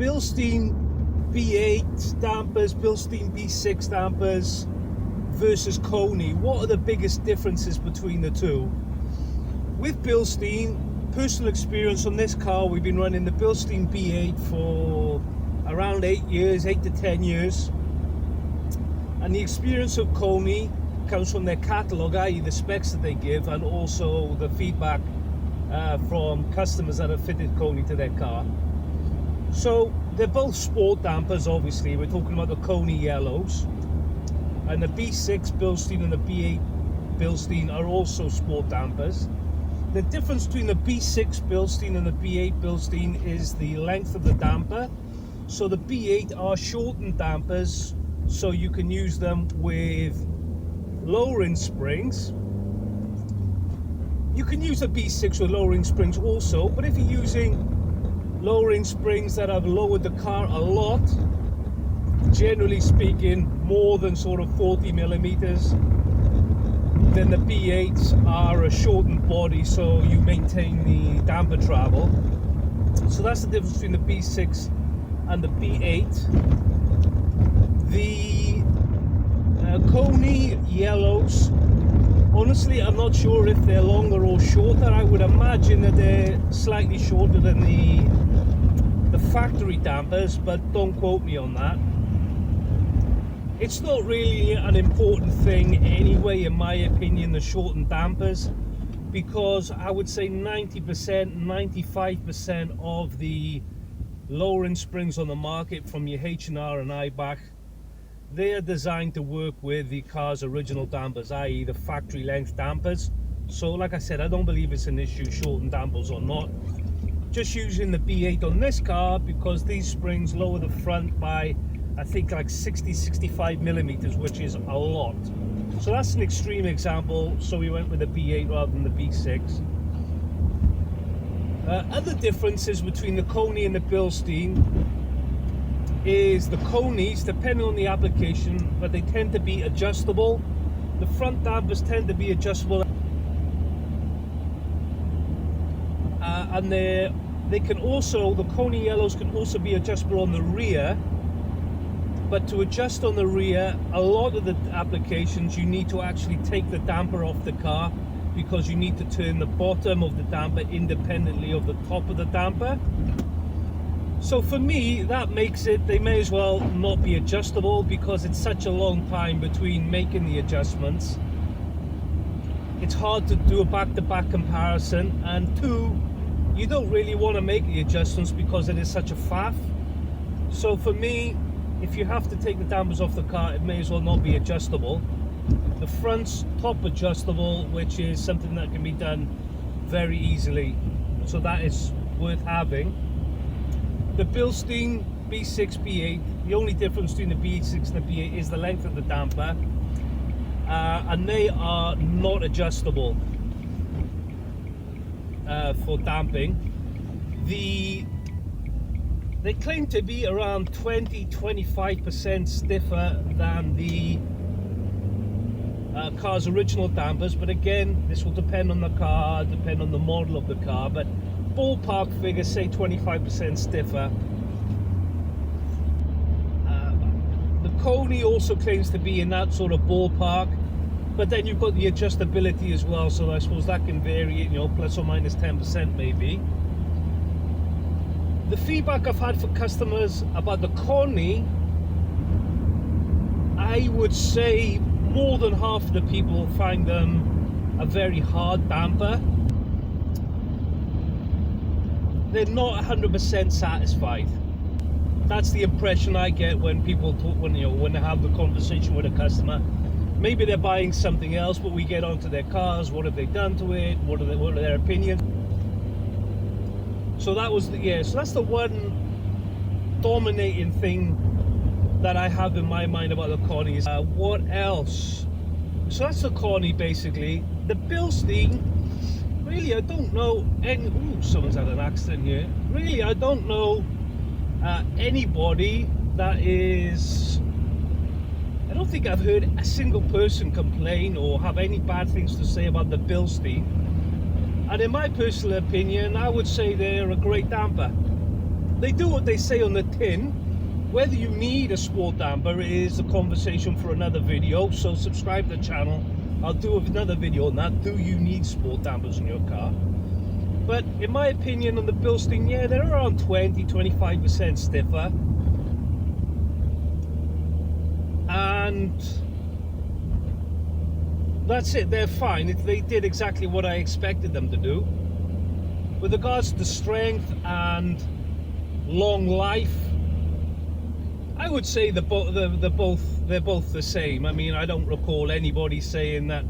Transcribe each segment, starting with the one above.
Bilstein B8 dampers, Bilstein B6 dampers versus Koni. What are the biggest differences between the two? With Bilstein, personal experience on this car, we've been running the Bilstein B8 for around 8 years, 8 to 10 years. And the experience of Koni comes from their catalogue, i.e. the specs that they give, and also the feedback from customers that have fitted Koni to their car. So they're both sport dampers, obviously. We're talking about the Koni yellows. And the B6 Bilstein and the B8 Bilstein are also sport dampers. The difference between the B6 Bilstein and the B8 Bilstein is the length of the damper. So the B8 are shortened dampers, so you can use them with lowering springs. You can use the B6 with lowering springs also, but if you're using lowering springs that have lowered the car a lot, generally speaking more than sort of 40 millimeters, then the B8s are a shortened body, so you maintain the damper travel. So that's the difference between the B6 and the B8. The Koni yellows, honestly I'm not sure if they're longer or shorter. I would imagine that they're slightly shorter than the factory dampers, but don't quote me on that. It's not really an important thing anyway, in my opinion, the shortened dampers, because I would say 90%, 95% of the lowering springs on the market from your H&R and Ibach, they are designed to work with the car's original dampers, i.e. the factory length dampers. So like I said, I don't believe it's an issue, shortened dampers or not. Just using the B8 on this car because these springs lower the front by, I think, like 60-65 millimeters, which is a lot. So that's an extreme example, so we went with the B8 rather than the B6. Other differences between the Koni and the Bilstein is the Konis, depending on the application, but they tend to be adjustable. The front dampers tend to be adjustable, and they can also, the Koni yellows can also be adjustable on the rear. But to adjust on the rear, a lot of the applications you need to actually take the damper off the car, because you need to turn the bottom of the damper independently of the top of the damper. So for me, that makes it, they may as well not be adjustable, because it's such a long time between making the adjustments. It's hard to do a back-to-back comparison, and two, you don't really want to make the adjustments because it is such a faff. So for me, if you have to take the dampers off the car, it may as well not be adjustable. The front's top adjustable, which is something that can be done very easily, so that is worth having. The Bilstein B6, B8, the only difference between the B6 and the B8 is the length of the damper, and they are not adjustable for damping. They claim to be around 20-25% stiffer than the car's original dampers, but again, this will depend on the car, depend on the model of the car, but ballpark figures say 25% stiffer. The Koni also claims to be in that sort of ballpark, but then you've got the adjustability as well, so I suppose that can vary, you know, plus or minus 10% maybe. The feedback I've had for customers about the Koni, I would say more than half of the people find them a very hard damper. They're not 100% satisfied. That's the impression I get when people talk, when they have the conversation with a customer. Maybe they're buying something else, but we get onto their cars. What have they done to it? What are their opinions? So that was so that's the one dominating thing that I have in my mind about the Koni. What else? So that's the Koni basically. The Bilstein, really I don't know any. Ooh, someone's had an accident here. Really I don't know anybody that is. I don't think I've heard a single person complain or have any bad things to say about the Bilstein. And in my personal opinion, I would say they're a great damper. they do what they say on the tin. Whether you need a sport damper is a conversation for another video, so subscribe to the channel. I'll do another video on that. Do you need sport dampers in your car? But in my opinion on the Bilstein, yeah, they're around 20-25% stiffer. And that's it, they're fine. They did exactly what I expected them to do. With regards to strength and long life, I would say they're both the same. I mean, I don't recall anybody saying that,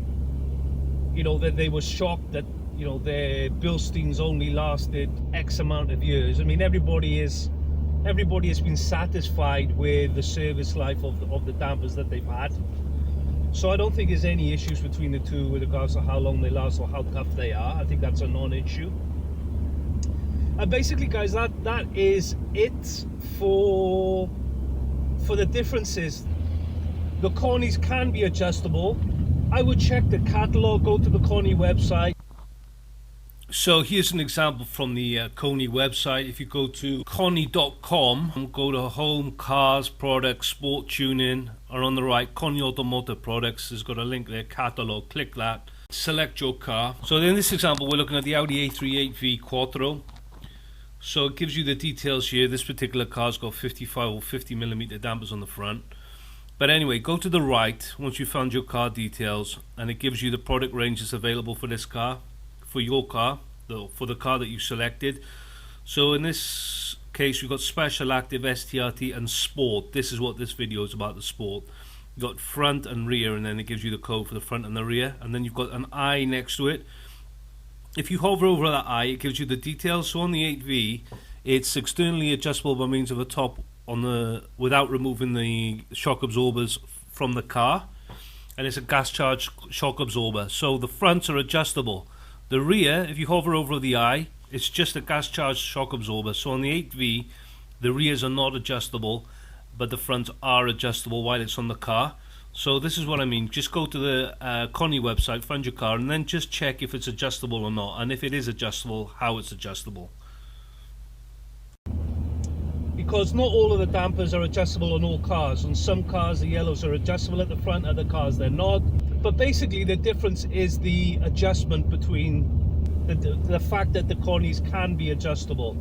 you know, that they were shocked that, you know, their Bilsteins only lasted X amount of years. I mean, everybody has been satisfied with the service life of the dampers that they've had. So I don't think there's any issues between the two with regards to how long they last or how tough they are. I think that's a non-issue. And basically, guys, that is it for the differences. The Konis can be adjustable. I would check the catalog, go to the Koni website. So here's an example from the Koni website. If you go to Koni.com, go to Home, Cars, Products, Sport Tuning, or on the right, Koni Automotive Products. There's got a link there, catalog. Click that, select your car. So in this example, we're looking at the Audi A3 Quattro. So it gives you the details here. This particular car's got 55 or 50mm dampers on the front. But anyway, go to the right once you've found your car details, and it gives you the product ranges available for this car, for your car, for the car that you selected. So in this case, we've got Special, Active, STRT, and Sport. This is what this video is about, the Sport. You've got front and rear, and then it gives you the code for the front and the rear. And then you've got an eye next to it. If you hover over that eye, it gives you the details. So on the 8V, it's externally adjustable by means of a top on the, without removing the shock absorbers from the car, and it's a gas charged shock absorber. So the fronts are adjustable. The rear, if you hover over the eye, it's just a gas charged shock absorber. So on the 8V, the rears are not adjustable, but the fronts are adjustable while it's on the car. So this is what I mean. Just go to the Koni website, find your car, and then just check if it's adjustable or not, and if it is adjustable, how it's adjustable. Because not all of the dampers are adjustable on all cars. On some cars the yellows are adjustable at the front, other cars they're not. But basically the difference is the adjustment between the fact that the Konis can be adjustable.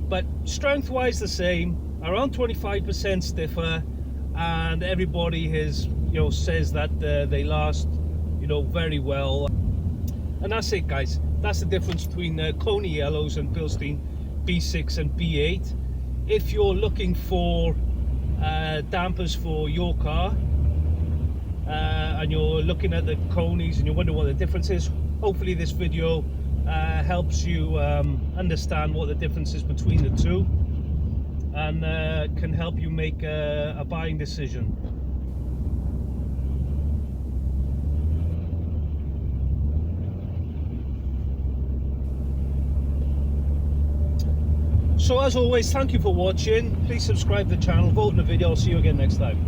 But strength wise the same, around 25% stiffer. And everybody has, you know, says that they last, you know, very well. And that's it, guys. That's the difference between Koni yellows and Bilstein B6 and B8. If you're looking for dampers for your car and you're looking at the Konis and you wonder what the difference is, hopefully this video helps you understand what the difference is between the two, and can help you make a buying decision. So as always, thank you for watching. Please subscribe to the channel, vote in the video. I'll see you again next time.